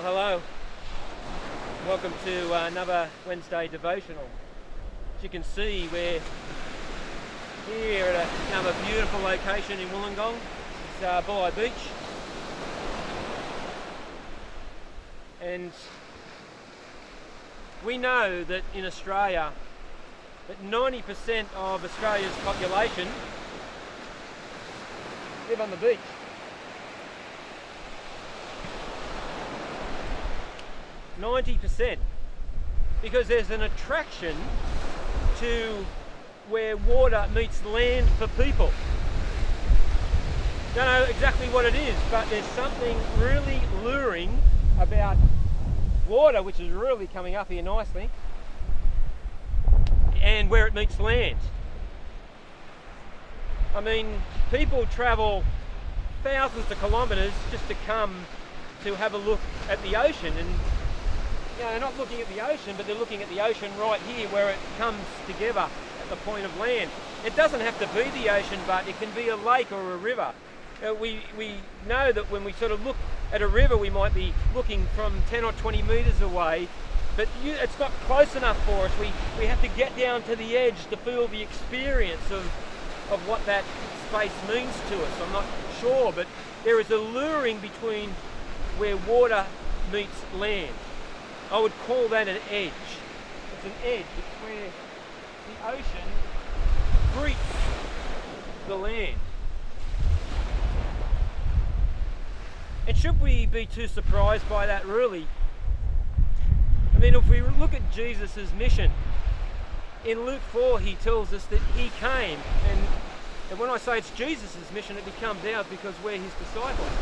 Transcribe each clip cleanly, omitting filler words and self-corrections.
Well, hello. Welcome to another Wednesday Devotional. As you can see, we're here at another beautiful location in Wollongong. It's Bulli Beach. And we know that in Australia, that 90% of Australia's population live on the beach. 90%, because there's an attraction to where water meets land for people. Don't know exactly what it is, but there's something really luring about water, which is really coming up here nicely, and where it meets land. I mean, people travel thousands of kilometres just to come to have a look at the ocean, and they're not looking at the ocean, but they're looking at the ocean right here where it comes together at the point of land. It doesn't have to be the ocean, but it can be a lake or a river. We know that when we sort of look at a river, we might be looking from 10 or 20 metres away, but it's not close enough for us. We have to get down to the edge to feel the experience of what that space means to us. I'm not sure, but there is a luring between where water meets land. I would call that an edge. It's an edge. It's where the ocean greets the land. And should we be too surprised by that, really? I mean, if we look at Jesus' mission, in Luke 4 he tells us that he came, and when I say it's Jesus' mission, it becomes ours because we're his disciples.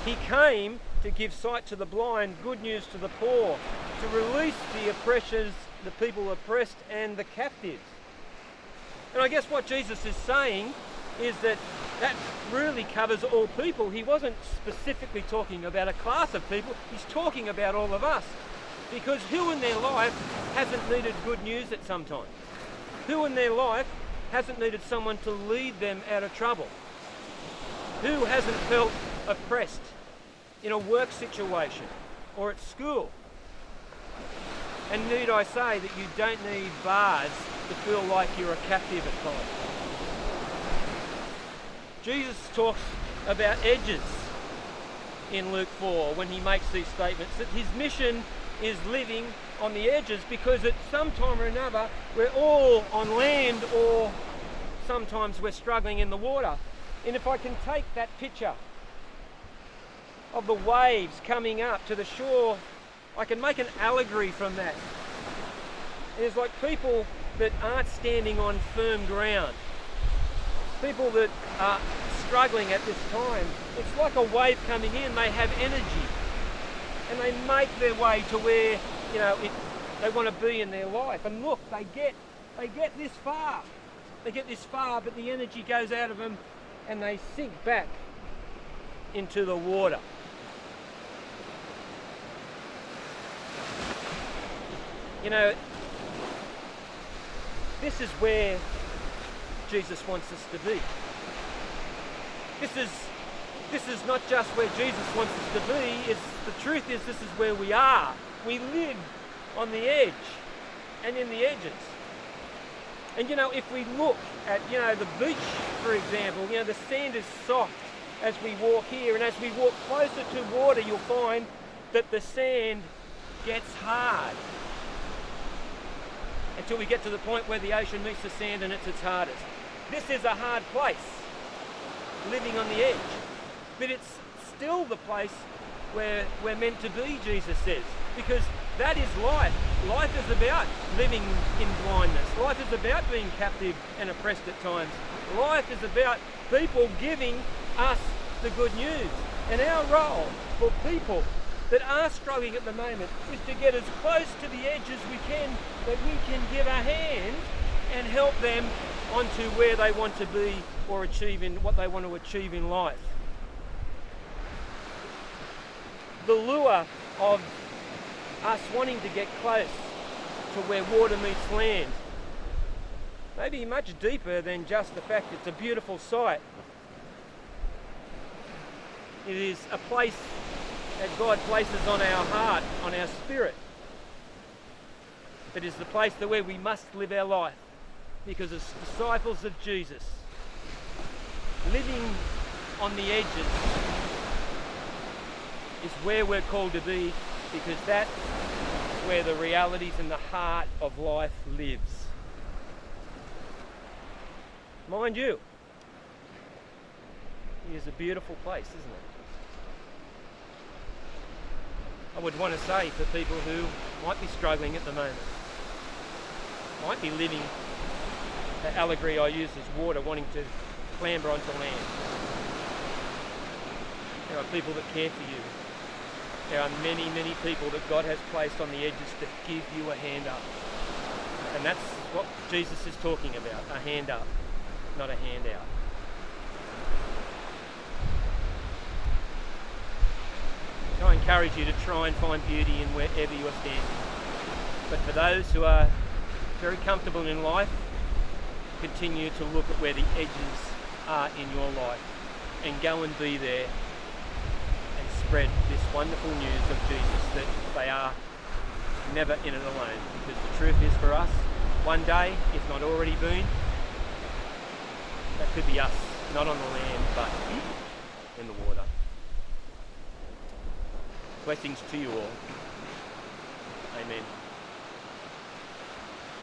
He came to give sight to the blind, good news to the poor, to release the oppressors, the people oppressed, and the captives. And I guess what Jesus is saying is that really covers all people. He wasn't specifically talking about a class of people, he's talking about all of us. Because who in their life hasn't needed good news at some time? Who in their life hasn't needed someone to lead them out of trouble? Who hasn't felt oppressed in a work situation or at school? And need I say that you don't need bars to feel like you're a captive at times. Jesus talks about edges in Luke 4 when he makes these statements, that his mission is living on the edges, because at some time or another we're all on land, or sometimes we're struggling in the water. And if I can take that picture of the waves coming up to the shore, I can make an allegory from that. It's like people that aren't standing on firm ground, people that are struggling at this time. It's like a wave coming in. They have energy and they make their way to where they want to be in their life. And look, they get this far. They get this far, but the energy goes out of them and they sink back into the water. This is where Jesus wants us to be. This is not just where Jesus wants us to be. The truth is, this is where we are. We live on the edge and in the edges. And if we look at the beach, for example, the sand is soft as we walk here, and as we walk closer to water, you'll find that the sand gets hard until we get to the point where the ocean meets the sand and it's its hardest. This is a hard place, living on the edge, but it's still the place where we're meant to be, Jesus says, because that is life. Life is about living in blindness. Life is about being captive and oppressed at times. Life is about people giving us the good news. And our role for people that are struggling at the moment is to get as close to the edge as we can, that we can give a hand and help them onto where they want to be or achieving what they want to achieve in life. The lure of us wanting to get close to where water meets land may be much deeper than just the fact it's a beautiful sight. It is a place that God places on our heart, on our spirit, that is the place where we must live our life. Because as disciples of Jesus, living on the edges is where we're called to be, because that is where the realities and the heart of life lives. Mind you, it is a beautiful place, isn't it? I would want to say for people who might be struggling at the moment, might be living, the allegory I use is water, wanting to clamber onto land. There are people that care for you. There are many, many people that God has placed on the edges to give you a hand up. And that's what Jesus is talking about, a hand up, not a handout. I encourage you to try and find beauty in wherever you are standing. But for those who are very comfortable in life, continue to look at where the edges are in your life and go and be there and spread this wonderful news of Jesus, that they are never in it alone. Because the truth is, for us, one day, if not already been, that could be us, not on the land but in the water. Blessings to you all. Amen.